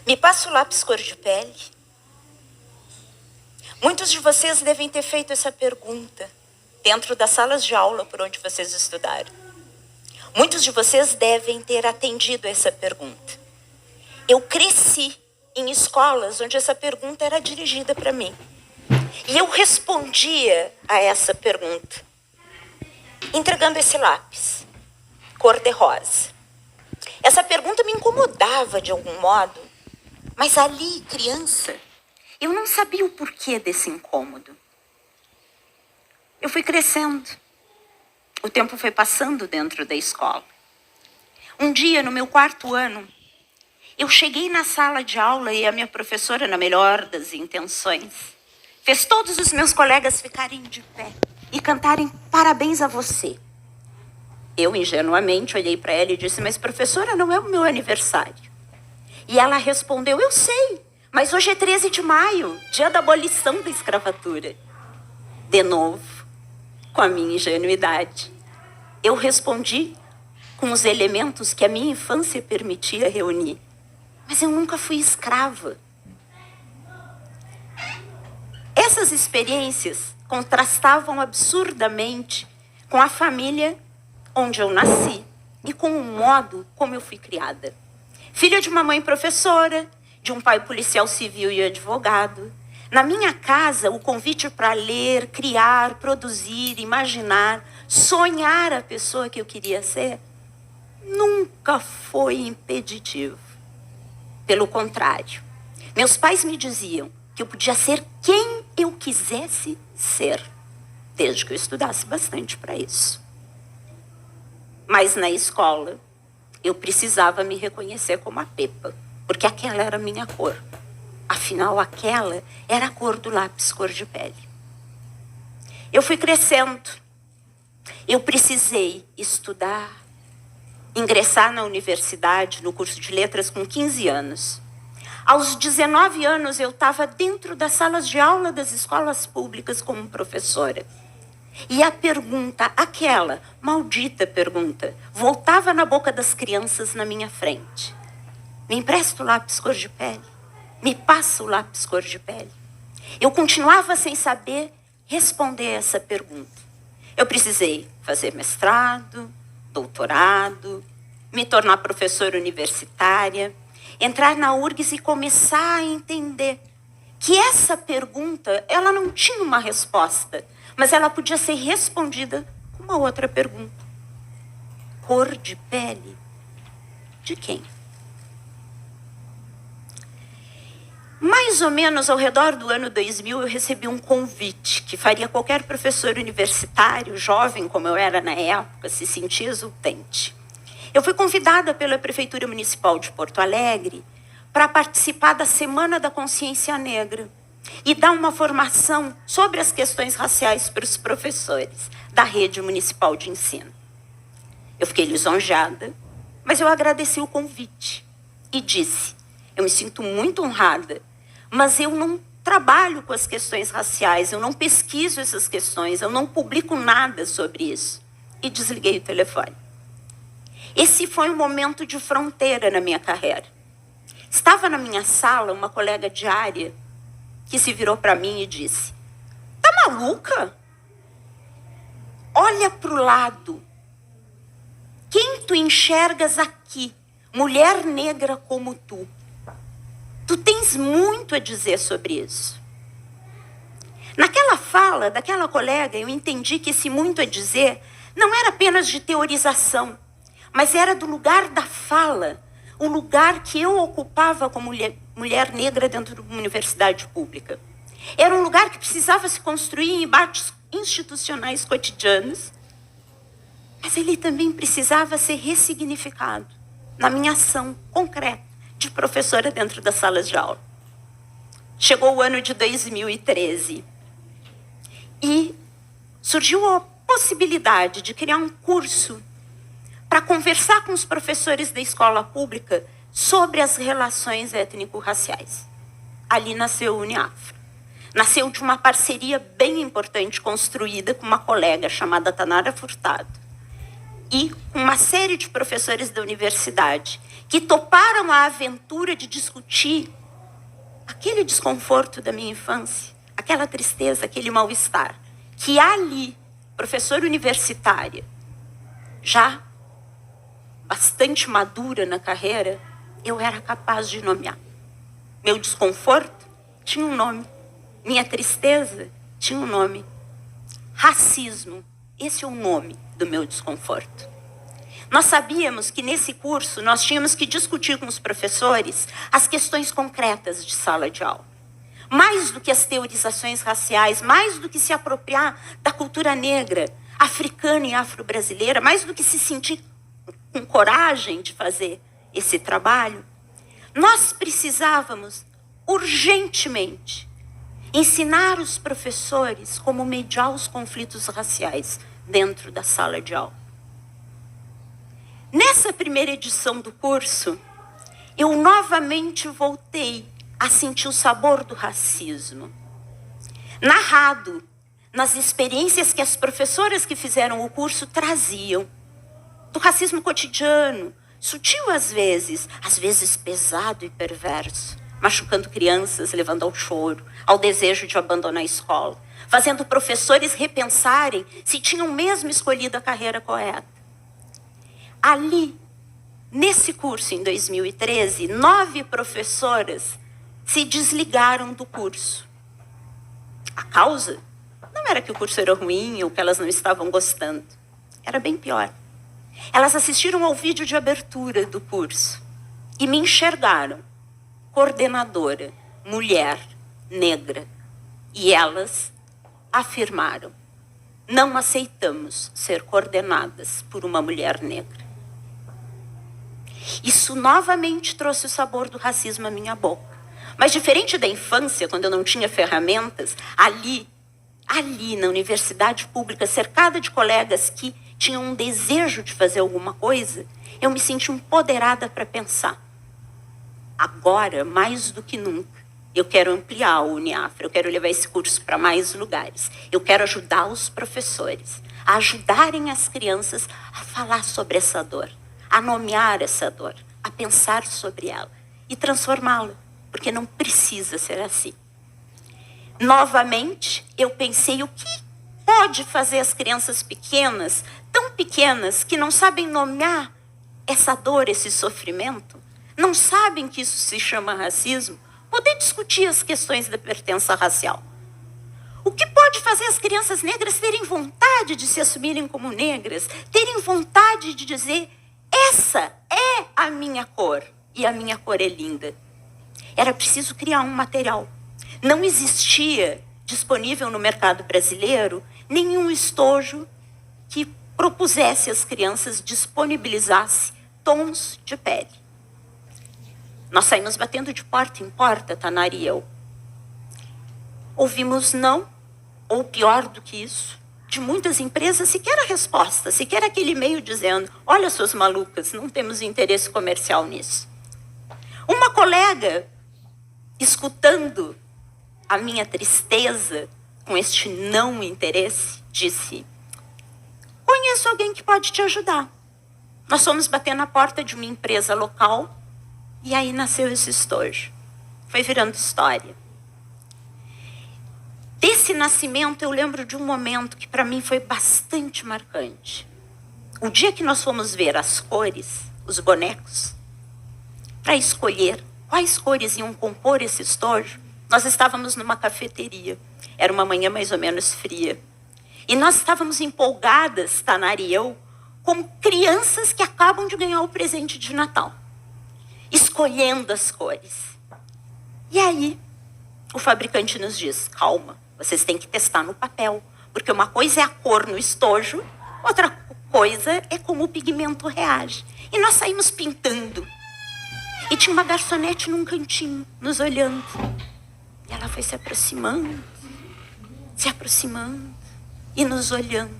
Me passa o lápis cor de pele? Muitos de vocês devem ter feito essa pergunta dentro das salas de aula por onde vocês estudaram. Muitos de vocês devem ter atendido essa pergunta. Eu cresci em escolas onde essa pergunta era dirigida para mim. E eu respondia a essa pergunta, entregando esse lápis, cor-de-rosa. Essa pergunta me incomodava de algum modo, mas ali, criança, eu não sabia o porquê desse incômodo. Eu fui crescendo. O tempo foi passando dentro da escola. Um dia, no meu 4º ano, eu cheguei na sala de aula e a minha professora, na melhor das intenções, fez todos os meus colegas ficarem de pé e cantarem parabéns a você. Eu, ingenuamente, olhei para ela e disse, mas professora, não é o meu aniversário. E ela respondeu, eu sei, mas hoje é 13 de maio, dia da abolição da escravatura. De novo, com a minha ingenuidade, eu respondi com os elementos que a minha infância permitia reunir. Mas eu nunca fui escrava. Essas experiências contrastavam absurdamente com a família onde eu nasci e com o modo como eu fui criada. Filha de uma mãe professora, de um pai policial civil e advogado. Na minha casa, o convite para ler, criar, produzir, imaginar, sonhar a pessoa que eu queria ser, nunca foi impeditivo. Pelo contrário, meus pais me diziam que eu podia ser quem eu quisesse ser, desde que eu estudasse bastante para isso. Mas na escola, eu precisava me reconhecer como a Pepa, porque aquela era a minha cor. Afinal, aquela era a cor do lápis cor de pele. Eu fui crescendo. Eu precisei estudar, ingressar na universidade, no curso de letras, com 15 anos. Aos 19 anos, eu estava dentro das salas de aula das escolas públicas como professora. E a pergunta, aquela maldita pergunta, voltava na boca das crianças na minha frente. Me empresta o lápis cor de pele? Me passa o lápis cor de pele? Eu continuava sem saber responder essa pergunta. Eu precisei fazer mestrado, doutorado, me tornar professora universitária, entrar na URGS e começar a entender que essa pergunta, ela não tinha uma resposta, mas ela podia ser respondida com uma outra pergunta. Cor de pele? De quem? Mais ou menos ao redor do ano 2000, eu recebi um convite que faria qualquer professor universitário, jovem como eu era na época, se sentir exultante. Eu fui convidada pela Prefeitura Municipal de Porto Alegre para participar da Semana da Consciência Negra e dar uma formação sobre as questões raciais para os professores da rede municipal de ensino. Eu fiquei lisonjeada, mas eu agradeci o convite e disse, eu me sinto muito honrada, mas eu não trabalho com as questões raciais, eu não pesquiso essas questões, eu não publico nada sobre isso. E desliguei o telefone. Esse foi um momento de fronteira na minha carreira. Estava na minha sala uma colega de área que se virou para mim e disse, tá maluca? Olha para o lado. Quem tu enxergas aqui, mulher negra como tu? Tu tens muito a dizer sobre isso. Naquela fala daquela colega, eu entendi que esse muito a dizer não era apenas de teorização, mas era do lugar da fala, o lugar que eu ocupava como mulher negra dentro de uma universidade pública. Era um lugar que precisava se construir em embates institucionais cotidianos, mas ele também precisava ser ressignificado na minha ação concreta de professora dentro das salas de aula. Chegou o ano de 2013 e surgiu a possibilidade de criar um curso para conversar com os professores da escola pública sobre as relações étnico-raciais. Ali nasceu o Uniafro. Nasceu de uma parceria bem importante construída com uma colega chamada Tanara Furtado e com uma série de professores da universidade que toparam a aventura de discutir aquele desconforto da minha infância, aquela tristeza, aquele mal-estar, que ali, professora universitária, já bastante madura na carreira, eu era capaz de nomear. Meu desconforto tinha um nome. Minha tristeza tinha um nome. Racismo, esse é o nome do meu desconforto. Nós sabíamos que nesse curso nós tínhamos que discutir com os professores as questões concretas de sala de aula. Mais do que as teorizações raciais, mais do que se apropriar da cultura negra, africana e afro-brasileira, mais do que se sentir com coragem de fazer esse trabalho, nós precisávamos urgentemente ensinar os professores como mediar os conflitos raciais dentro da sala de aula. Nessa primeira edição do curso, eu novamente voltei a sentir o sabor do racismo, narrado nas experiências que as professoras que fizeram o curso traziam, do racismo cotidiano, sutil às vezes pesado e perverso, machucando crianças, levando ao choro, ao desejo de abandonar a escola, fazendo professores repensarem se tinham mesmo escolhido a carreira correta. Ali, nesse curso, em 2013, 9 professoras se desligaram do curso. A causa não era que o curso era ruim ou que elas não estavam gostando. Era bem pior. Elas assistiram ao vídeo de abertura do curso e me enxergaram, coordenadora, mulher, negra. E elas afirmaram: não aceitamos ser coordenadas por uma mulher negra. Isso novamente trouxe o sabor do racismo à minha boca. Mas diferente da infância, quando eu não tinha ferramentas, ali na universidade pública, cercada de colegas que tinham um desejo de fazer alguma coisa, eu me senti empoderada para pensar. Agora, mais do que nunca, eu quero ampliar o Uniafra, eu quero levar esse curso para mais lugares. Eu quero ajudar os professores a ajudarem as crianças a falar sobre essa dor, a nomear essa dor, a pensar sobre ela e transformá-la, porque não precisa ser assim. Novamente, eu pensei o que pode fazer as crianças pequenas, tão pequenas, que não sabem nomear essa dor, esse sofrimento, não sabem que isso se chama racismo, poder discutir as questões da pertença racial. O que pode fazer as crianças negras terem vontade de se assumirem como negras, terem vontade de dizer: essa é a minha cor e a minha cor é linda. Era preciso criar um material. Não existia disponível no mercado brasileiro nenhum estojo que propusesse às crianças, disponibilizasse tons de pele. Nós saímos batendo de porta em porta, Tanara e eu. Ouvimos não, ou pior do que isso, de muitas empresas, sequer a resposta, sequer aquele e-mail dizendo: olha, suas malucas, não temos interesse comercial nisso. Uma colega, escutando a minha tristeza com este não interesse, disse: conheço alguém que pode te ajudar. Nós fomos bater na porta de uma empresa local e aí nasceu esse estojo. Foi virando história. Desse nascimento eu lembro de um momento que para mim foi bastante marcante. O dia que nós fomos ver as cores, os bonecos, para escolher quais cores iam compor esse estojo, nós estávamos numa cafeteria. Era uma manhã mais ou menos fria. E nós estávamos empolgadas, Tanara e eu, como crianças que acabam de ganhar o presente de Natal, escolhendo as cores. E aí, o fabricante nos diz: calma, vocês têm que testar no papel, porque uma coisa é a cor no estojo, outra coisa é como o pigmento reage. E nós saímos pintando. E tinha uma garçonete num cantinho, nos olhando. E ela foi se aproximando e nos olhando.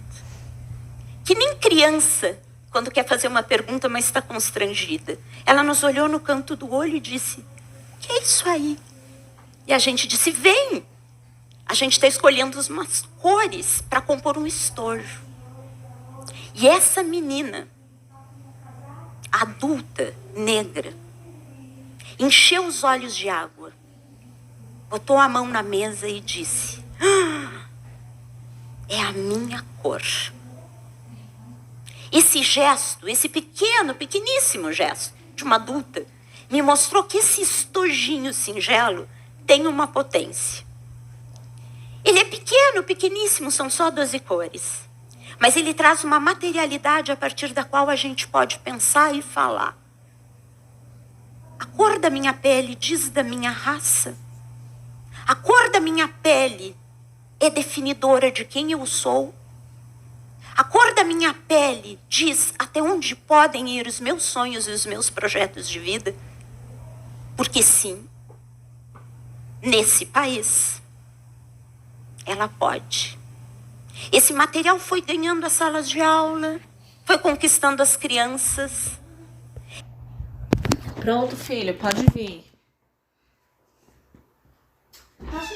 Que nem criança, quando quer fazer uma pergunta, mas está constrangida. Ela nos olhou no canto do olho e disse: o que é isso aí? E a gente disse: vem! A gente está escolhendo umas cores para compor um estojo. E essa menina, adulta, negra, encheu os olhos de água, botou a mão na mesa e disse: é a minha cor. Esse gesto, esse pequeníssimo gesto de uma adulta, me mostrou que esse estojinho singelo tem uma potência. Ele é pequeníssimo, são só 12 cores. Mas ele traz uma materialidade a partir da qual a gente pode pensar e falar. A cor da minha pele diz da minha raça. A cor da minha pele é definidora de quem eu sou. A cor da minha pele diz até onde podem ir os meus sonhos e os meus projetos de vida. Porque sim, nesse país, ela pode. Esse material foi ganhando as salas de aula, foi conquistando as crianças. Pronto, filho, pode vir. Pode